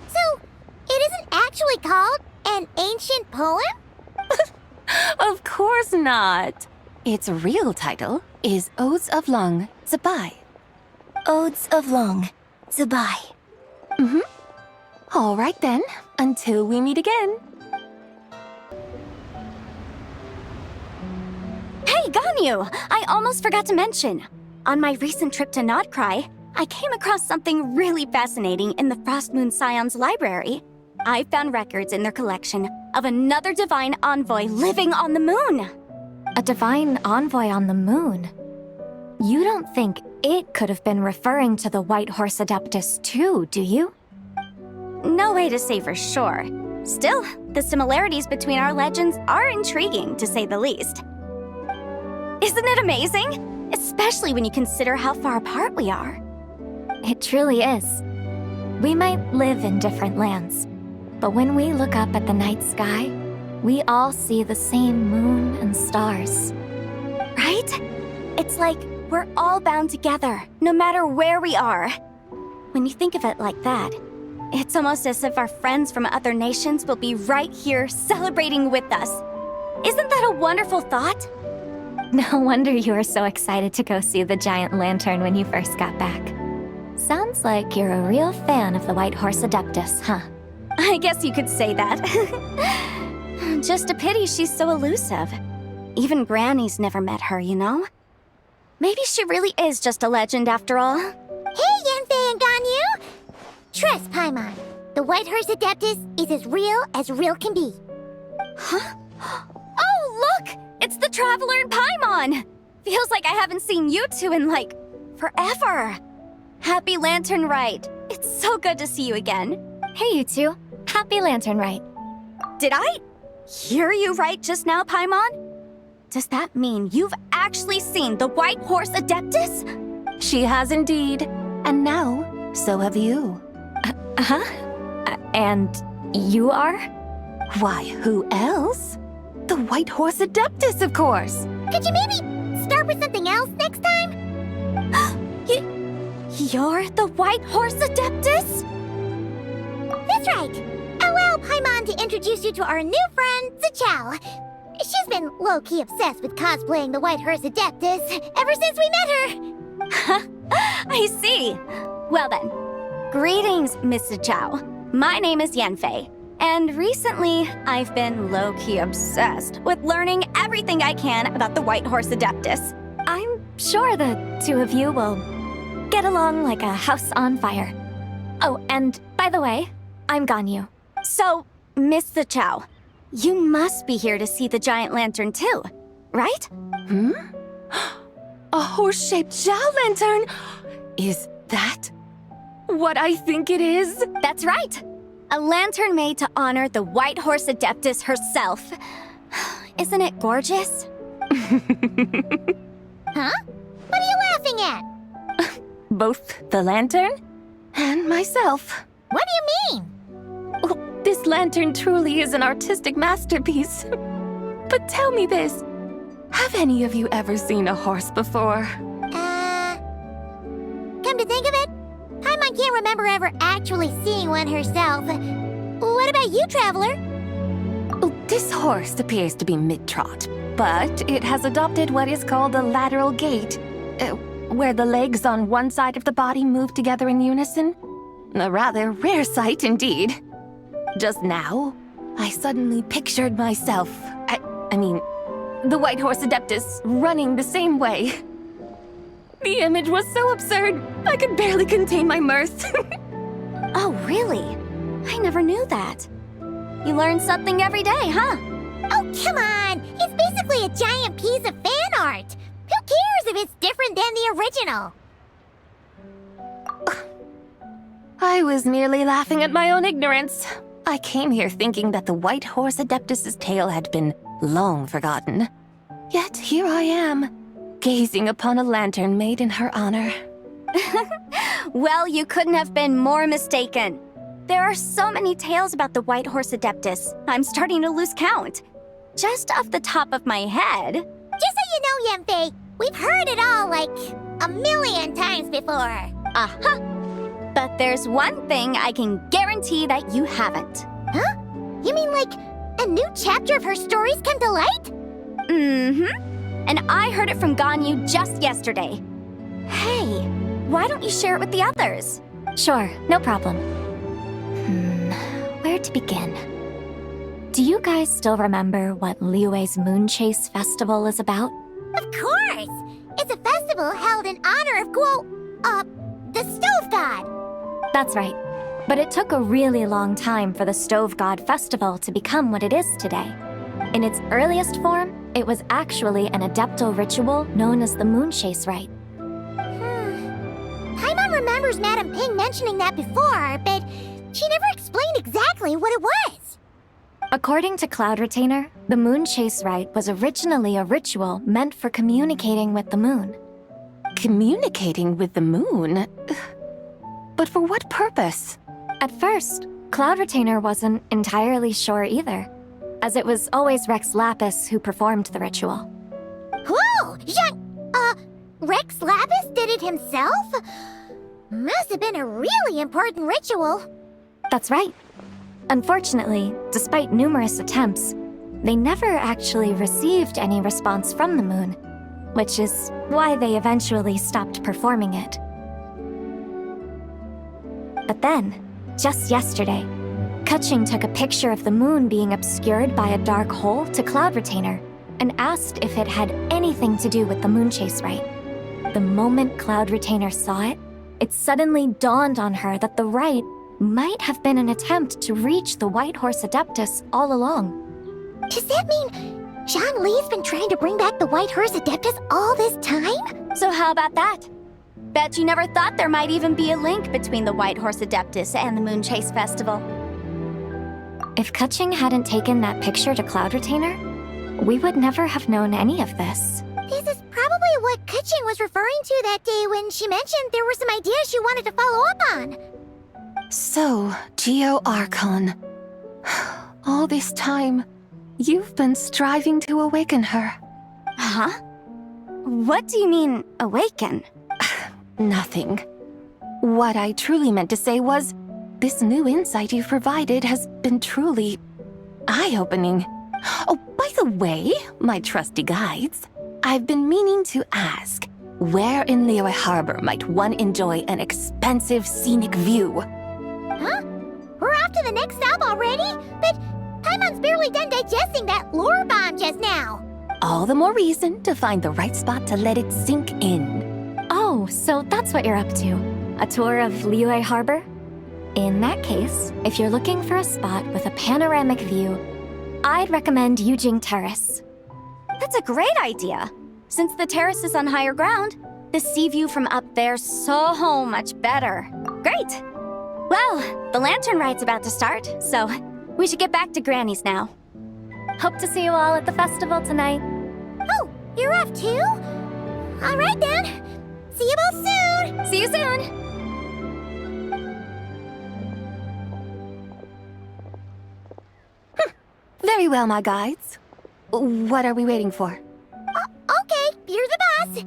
So, it isn't actually called an ancient poem?
Of course not. Its real title is Odes of Long Zibai.
Odes of Long Zibai.
All right then, until we meet again.
Hey, Ganyu! I almost forgot to mention. On my recent trip to Notcry, I came across something really fascinating in the Frost Moon Scion's library. I found records in their collection of another divine envoy living on the moon.
A divine envoy on the moon? You don't think it could have been referring to the White Horse Adeptus too, do you?
No way to say for sure. Still, the similarities between our legends are intriguing, to say the least. Isn't it amazing? Especially when you consider how far apart we are.
It truly is. We might live in different lands, but when we look up at the night sky, we all see the same moon and stars.
Right? It's like we're all bound together, no matter where we are. When you think of it like that, it's almost as if our friends from other nations will be right here celebrating with us. Isn't that a wonderful thought?
No wonder you were so excited to go see the giant lantern when you first got back. Sounds like you're a real fan of the White Horse Adeptus, huh?
I guess you could say that. Just a pity she's so elusive. Even Granny's never met her, you know? Maybe she really is just a legend after all. Hey, Yanfei and Ganyu! Trust, Paimon. The White Horse Adeptus is as real can be. Huh? Oh, look! It's the Traveler and Paimon! Feels like I haven't seen you two in, like, forever. Happy Lanternlit. It's so good to see you again.
Hey, you two. Happy Lanternlit.
Did I hear you right just now, Paimon? Does that mean you've actually seen the White Horse Adeptus?
She has indeed. And now, so have you.
And you are?
Why, who else? The White Horse Adeptus, of course.
Could you maybe start with something else next time? You're the White Horse Adeptus? That's right. Allow Paimon to introduce you to our new friend, Xiao. She's been low-key obsessed with cosplaying the White Hearse Adeptus ever since we met her.
I see. Well then, greetings, Mr. Zhao. My name is Yanfei, and recently I've been low-key obsessed with learning everything I can about the White Hearse Adeptus. I'm sure the two of you will get along like a house on fire. Oh, and by the way, I'm Ganyu. So, Mr. Zhao, you must be here to see the giant lantern too, right?
A horse-shaped Xiao lantern? Is that what I think it is?
That's right. A lantern made to honor the White Hearse Adeptus herself. Isn't it gorgeous?
Huh? What are you laughing at?
Both the lantern and myself.
What do you mean?
Oh, this lantern truly is an artistic masterpiece. But tell me this. Have any of you ever seen a horse before?
Come to think of it, Paimon can't remember ever actually seeing one herself. What about you, Traveler?
Oh, this horse appears to be mid-trot, but it has adopted what is called a lateral gait, where the legs on one side of the body move together in unison. A rather rare sight indeed. Just now, I suddenly pictured myself, I mean, the White Hearse Adeptus running the same way. The image was so absurd, I could barely contain my mirth.
Oh, really? I never knew that. You learn something every day, huh?
Oh, come on! It's basically a giant piece of fan art! Who cares if it's different than the original?
I was merely laughing at my own ignorance. I came here thinking that the White Hearse Adeptus's tale had been long forgotten. Yet here I am, gazing upon a lantern made in her honor.
Well, you couldn't have been more mistaken. There are so many tales about the White Hearse Adeptus, I'm starting to lose count. Just off the top of my head...
Just so you know, Yanfei, we've heard it all like a million times before.
Uh-huh. But there's one thing I can guarantee that you haven't.
Huh? You mean like a new chapter of her stories come to light?
Mm-hmm. And I heard it from Ganyu just yesterday. Hey, why don't you share it with the others?
Sure, no problem. Where to begin? Do you guys still remember what Liyue's Moon Chase Festival is about?
Of course! It's a festival held in honor of the Stove God.
That's right. But it took a really long time for the Stove God Festival to become what it is today. In its earliest form, it was actually an adeptal ritual known as the Moon Chase Rite.
Paimon remembers Madame Ping mentioning that before, but she never explained exactly what it was.
According to Cloud Retainer, the Moon Chase Rite was originally a ritual meant for communicating with the moon.
Communicating with the moon? But for what purpose?
At first, Cloud Retainer wasn't entirely sure either, as it was always Rex Lapis who performed the ritual.
Whoa! Rex Lapis did it himself? Must have been a really important ritual.
That's right. Unfortunately, despite numerous attempts, they never actually received any response from the moon, which is why they eventually stopped performing it. But then, just yesterday, Keqing took a picture of the moon being obscured by a dark hole to Cloud Retainer and asked if it had anything to do with the Moon Chase Rite. The moment Cloud Retainer saw it, it suddenly dawned on her that the rite might have been an attempt to reach the White Hearse Adeptus all along.
Does that mean Zhongli's been trying to bring back the White Hearse Adeptus all this time?
So how about that? Bet you never thought there might even be a link between the White Hearse Adeptus and the Moon Chase Festival.
If Keqing hadn't taken that picture to Cloud Retainer, we would never have known any of this.
This is probably what Keqing was referring to that day when she mentioned there were some ideas she wanted to follow up on.
So, Geo Archon. All this time, you've been striving to awaken her.
Huh? What do you mean, awaken?
Nothing. What I truly meant to say was, this new insight you've provided has been truly eye-opening.
Oh, by the way, my trusty guides, I've been meaning to ask, where in Liyue Harbor might one enjoy an expensive scenic view?
Huh? We're off to the next stop already? But Paimon's barely done digesting that lore bomb just now.
All the more reason to find the right spot to let it sink in.
Oh, so that's what you're up to. A tour of Liyue Harbor? In that case, if you're looking for a spot with a panoramic view, I'd recommend Yujing Terrace.
That's a great idea. Since the terrace is on higher ground, the sea view from up there's so much better. Great! Well, the lantern rite's about to start, so we should get back to Granny's now.
Hope to see you all at the festival tonight.
Oh, you're off too? All right then. See you both soon!
See you soon!
Very well, my guides. What are we waiting for?
Okay, you're the boss.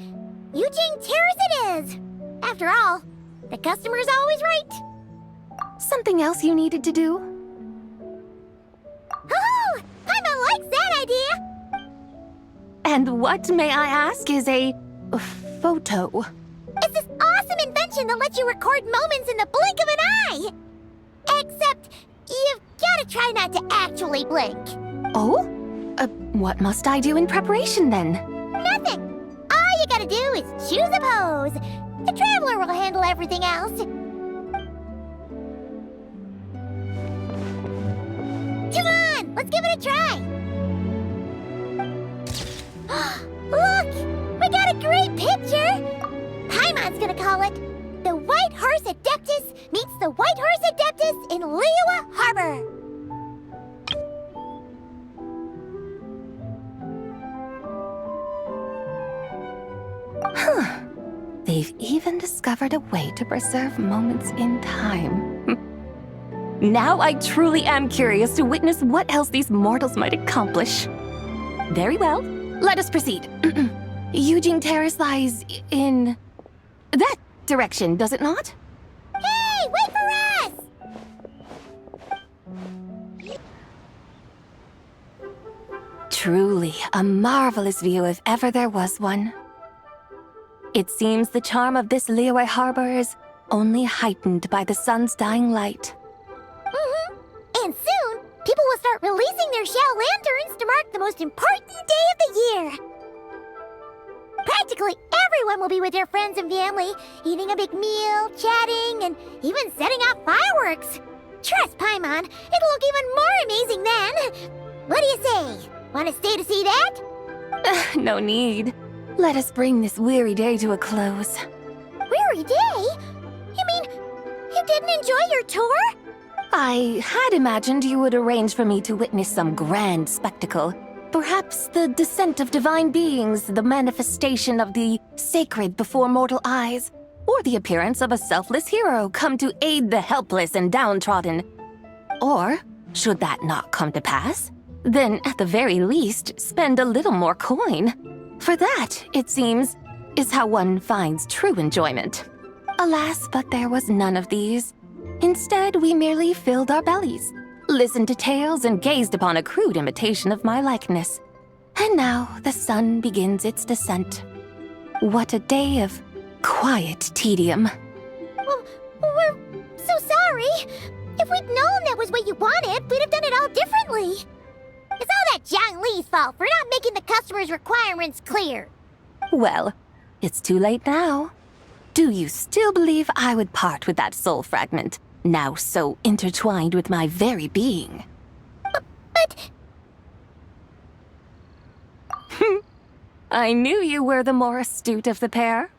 Yujing Terrace it is. After all, the customer's always right.
Something else you needed to do?
Oh, Paimon likes that idea.
And what, may I ask, is a photo?
It's this awesome invention that lets you record moments in the blink of an eye. Except, you've gotta try not to actually blink.
Oh? What must I do in preparation then?
Nothing. All you gotta do is choose a pose. The Traveler will handle everything else. Come on, let's give it a try. Look, we got a great picture. Paimon's gonna call it The White Horse Adeptus Meets the White Horse Adeptus in Liyue Harbor.
Huh. They've even discovered a way to preserve moments in time. Now I truly am curious to witness what else these mortals might accomplish. Very well, let us proceed. Yujing Terrace lies in that direction, does it not?
Hey, wait for us!
Truly a marvelous view if ever there was one. It seems the charm of this Liyue Harbor is only heightened by the sun's dying light.
And soon, people will start releasing their xiao lanterns to mark the most important day of the year. Practically everyone will be with their friends and family, eating a big meal, chatting, and even setting off fireworks. Trust Paimon, it'll look even more amazing then. What do you say? Want to stay to see that?
No need. Let us bring this weary day to a close.
Weary day? You mean, you didn't enjoy your tour?
I had imagined you would arrange for me to witness some grand spectacle. Perhaps the descent of divine beings, the manifestation of the sacred before mortal eyes, or the appearance of a selfless hero come to aid the helpless and downtrodden. Or, should that not come to pass, then at the very least spend a little more coin. For that, it seems, is how one finds true enjoyment. Alas, but there was none of these. Instead, we merely filled our bellies, listened to tales, and gazed upon a crude imitation of my likeness. And now the sun begins its descent. What a day of quiet tedium.
Well, we're so sorry. If we'd known that was what you wanted, we'd have done it all differently. It's all that Zhongli's fault for not making the customer's requirements clear.
Well, it's too late now. Do you still believe I would part with that soul fragment, now so intertwined with my very being?
But...
I knew you were the more astute of the pair.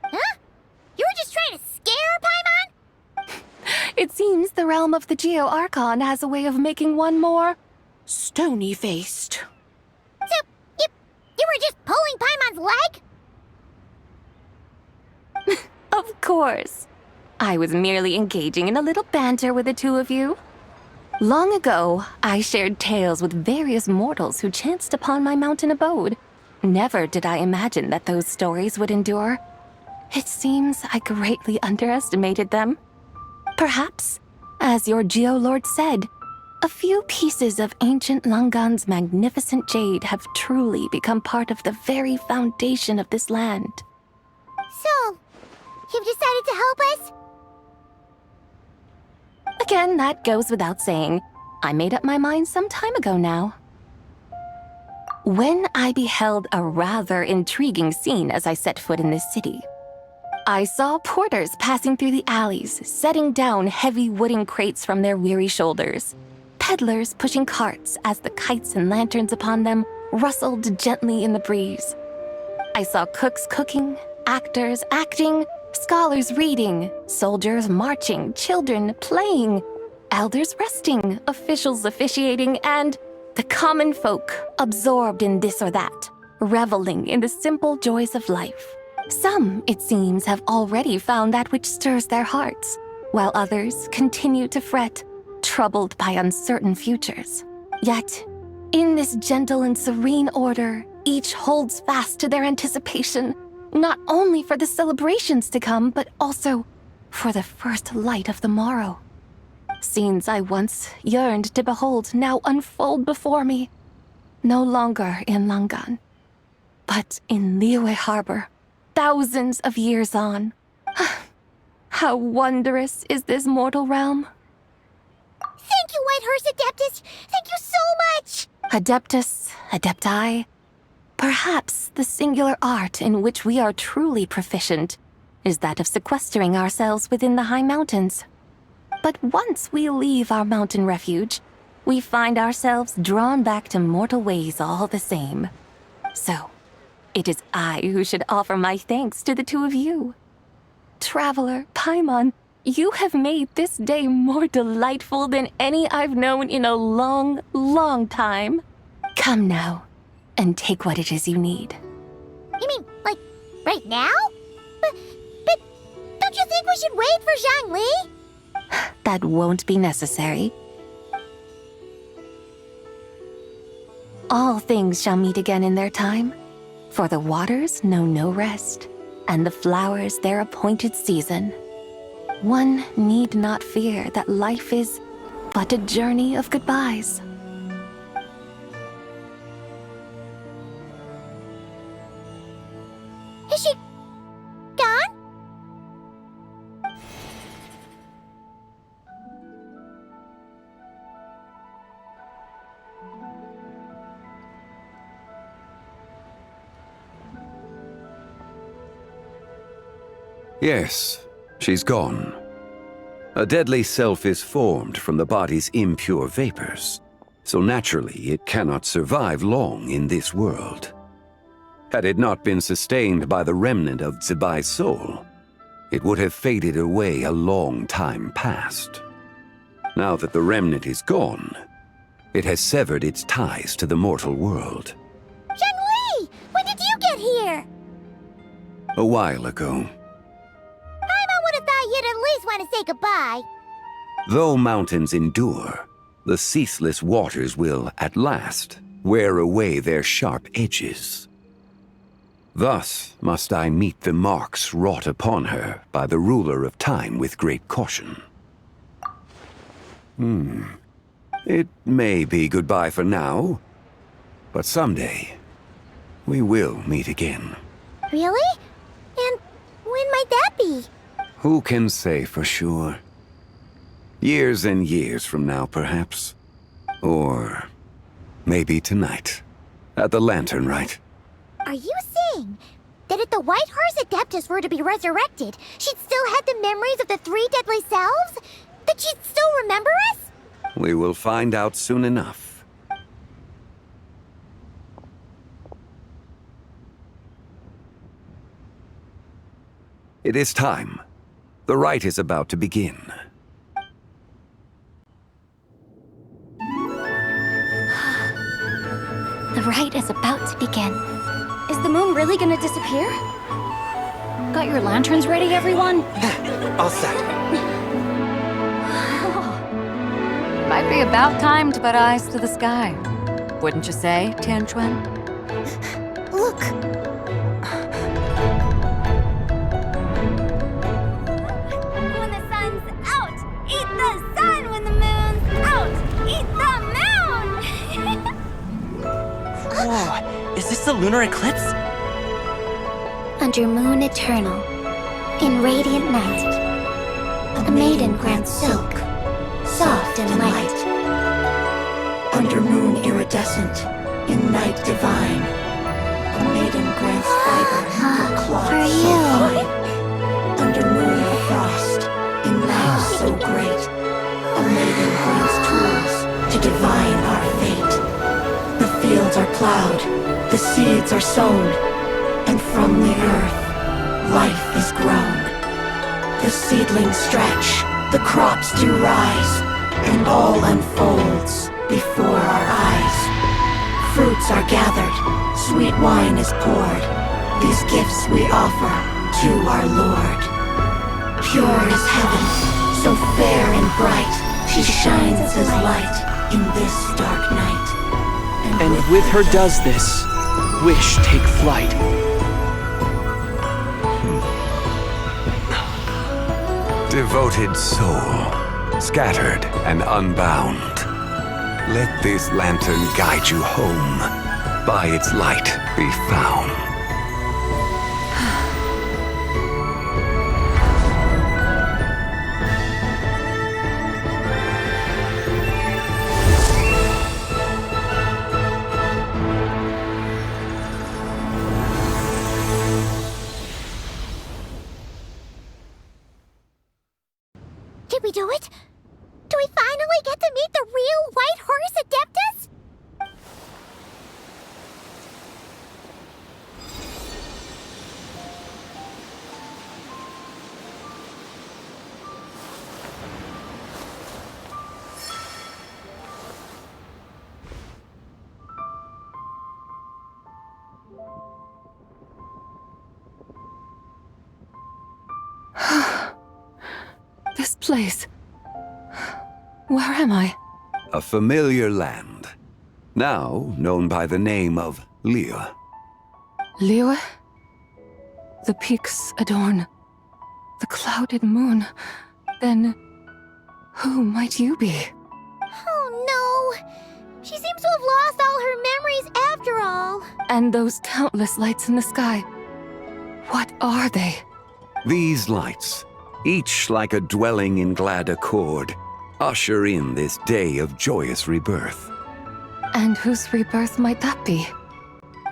Huh? You were just trying to scare Paimon?
It seems the realm of the Geo-Archon has a way of making one more stony-faced.
So, you were just pulling Paimon's leg?
Of course. I was merely engaging in a little banter with the two of you. Long ago, I shared tales with various mortals who chanced upon my mountain abode. Never did I imagine that those stories would endure. It seems I greatly underestimated them. Perhaps, as your Geolord said, A few pieces of ancient Langan's magnificent jade have truly become part of the very foundation of this land.
So, you've decided to help us?
Again, that goes without saying. I made up my mind some time ago now. When I beheld a rather intriguing scene as I set foot in this city, I saw porters passing through the alleys, setting down heavy wooden crates from their weary shoulders. Peddlers pushing carts as the kites and lanterns upon them rustled gently in the breeze. I saw cooks cooking, actors acting, scholars reading, soldiers marching, children playing, elders resting, officials officiating, and the common folk absorbed in this or that, reveling in the simple joys of life. Some, it seems, have already found that which stirs their hearts, while others continue to fret, troubled by uncertain futures. Yet, in this gentle and serene order, each holds fast to their anticipation, not only for the celebrations to come, but also for the first light of the morrow. Scenes I once yearned to behold now unfold before me, no longer in Langan, but in Liyue Harbor, thousands of years on. How wondrous is this mortal realm!
Thank you, Whitehurst Adeptus! Thank you so much!
Adeptus, Adepti, perhaps the singular art in which we are truly proficient is that of sequestering ourselves within the high mountains. But once we leave our mountain refuge, we find ourselves drawn back to mortal ways all the same. So, it is I who should offer my thanks to the two of you. Traveler, Paimon, you have made this day more delightful than any I've known in a long, long time. Come now, and take what it is you need.
You mean, like, right now? But don't you think we should wait for Zhongli?
That won't be necessary. All things shall meet again in their time, for the waters know no rest, and the flowers their appointed season. One need not fear that life is but a journey of goodbyes.
Is she gone?
Yes, she's gone. A deadly self is formed from the body's impure vapors, so naturally it cannot survive long in this world. Had it not been sustained by the remnant of Zibai's soul, it would have faded away a long time past. Now that the remnant is gone, it has severed its ties to the mortal world.
Zhongli! When did you get here?
A while ago.
You'd at least want to say goodbye.
Though mountains endure, the ceaseless waters will, at last, wear away their sharp edges. Thus must I meet the marks wrought upon her by the ruler of time with great caution. It may be goodbye for now, but someday we will meet again.
Really? And when might that be?
Who can say for sure? Years and years from now, perhaps. Or maybe tonight, at the Lanternlit.
Are you saying that if the Whitehurst Adeptus were to be resurrected, she'd still have the memories of the three deadly selves? That she'd still remember us?
We will find out soon enough. It is time. The rite is about to begin.
The rite is about to begin.
Is the moon really gonna disappear?
Got your lanterns ready, everyone?
All set.
Might be about time to put eyes to the sky. Wouldn't you say, Tianchuan?
Look! When the sun's out, eat the sun. When the moon's out, eat the
lunar eclipse?
Under moon eternal, in radiant night, a maiden grants silk, soft and light. Under moon iridescent, in night divine, a maiden grants fiber for cloth so fine. Under moon of frost, in night so great, a maiden grants tools to divine our fate. The fields are plowed, the seeds are sown, and from the earth, life is grown. The seedlings stretch, the crops do rise, and all unfolds before our eyes. Fruits are gathered, sweet wine is poured. These gifts we offer to our Lord. Pure is heaven, so fair and bright. She shines as light in this dark night.
And with her does this, wish take flight.
Devoted soul, scattered and unbound. Let this lantern guide you home, by its light be found.
Did we do it? Do we finally get to meet the real White Horse Adeptus?
This place. Where am I?
A familiar land, now known by the name of Liyue.
Liyue? The peaks adorn the clouded moon. Then, who might you be?
Oh no! She seems to have lost all her memories after all.
And those countless lights in the sky. What are they?
These lights, each like a dwelling in glad accord, usher in this day of joyous rebirth.
And whose rebirth might that be?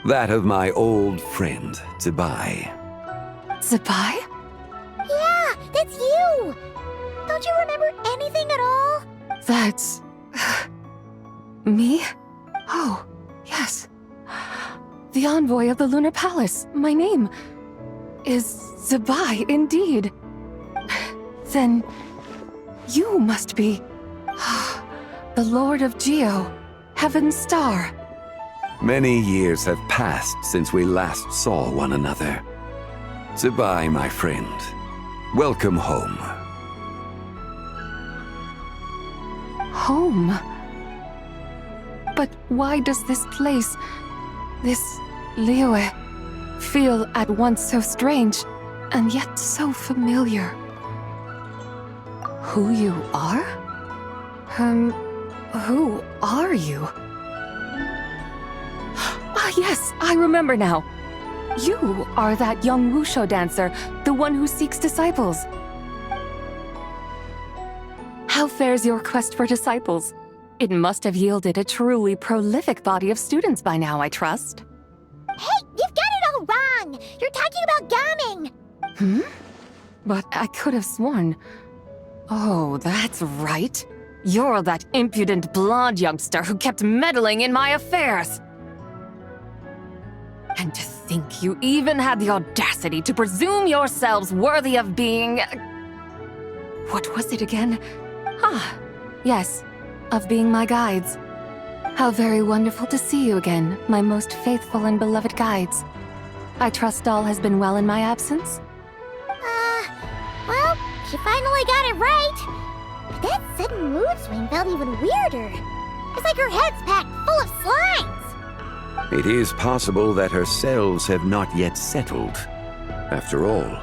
That of my old friend, Zibai.
Zibai?
Yeah, that's you! Don't you remember anything at all?
That's... me? Oh, yes. The envoy of the Lunar Palace. My name is Zibai, indeed. Then you must be the Lord of Geo, Heaven's Star.
Many years have passed since we last saw one another. Zibai, my friend. Welcome home.
Home? But why does this place, this Liyue, feel at once so strange and yet so familiar? Who you are? Who are you? Ah, yes, I remember now. You are that young wushu dancer, the one who seeks disciples. How fares your quest for disciples? It must have yielded a truly prolific body of students by now, I trust.
Hey, you've got it all wrong! You're talking about gaming!
But I could have sworn... Oh, that's right. You're that impudent blonde youngster who kept meddling in my affairs. And to think you even had the audacity to presume yourselves worthy of being... What was it again? Ah, yes, of being my guides. How very wonderful to see you again, my most faithful and beloved guides. I trust all has been well in my absence?
Well, she finally got it right. But that sudden mood swing felt even weirder. It's like her head's packed full of slimes.
It is possible that her cells have not yet settled. After all,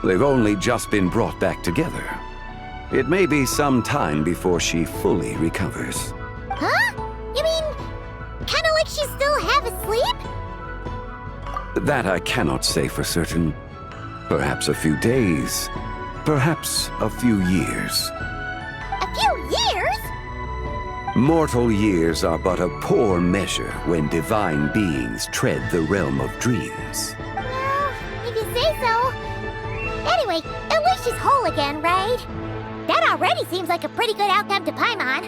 they've only just been brought back together. It may be some time before she fully recovers.
Huh? You mean, kinda like she's still half asleep?
That I cannot say for certain. Perhaps a few days, perhaps a few years.
A few years?
Mortal years are but a poor measure when divine beings tread the realm of dreams.
Well, if you say so. Anyway, at least she's whole again, right? That already seems like a pretty good outcome to Paimon.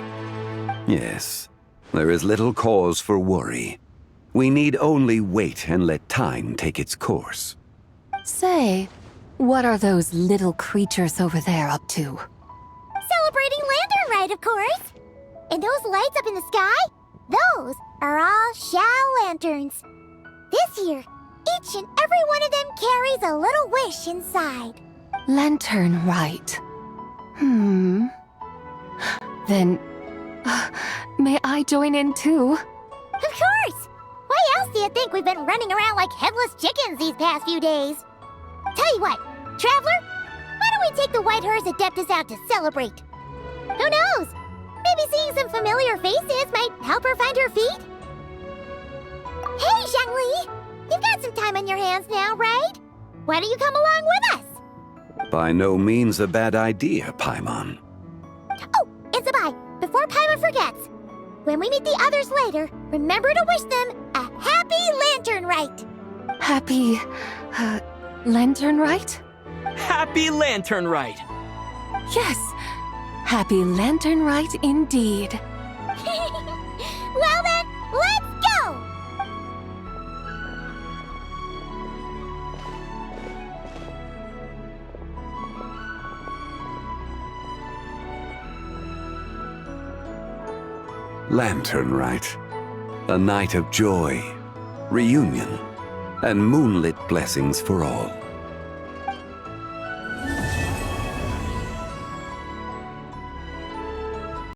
Yes, there is little cause for worry. We need only wait and let time take its course.
Say, what are those little creatures over there up to?
Celebrating Lanternlit, of course. And those lights up in the sky? Those are all xiao lanterns. This year, each and every one of them carries a little wish inside.
Lanternlit. Then, may I join in too?
Of course! Why else do you think we've been running around like headless chickens these past few days? Tell you what, Traveler, why don't we take the White Hearse Adeptus out to celebrate? Who knows? Maybe seeing some familiar faces might help her find her feet? Hey, Zhongli! You've got some time on your hands now, right? Why don't you come along with us?
By no means a bad idea, Paimon.
Oh, and Zibai, before Paimon forgets, when we meet the others later, remember to wish them a happy Lanternlit.
Happy, Lanternlit?
Happy Lanternlit!
Yes, happy Lanternlit indeed.
Well then, let's go!
Lanternlit. A night of joy, reunion, and moonlit blessings for all.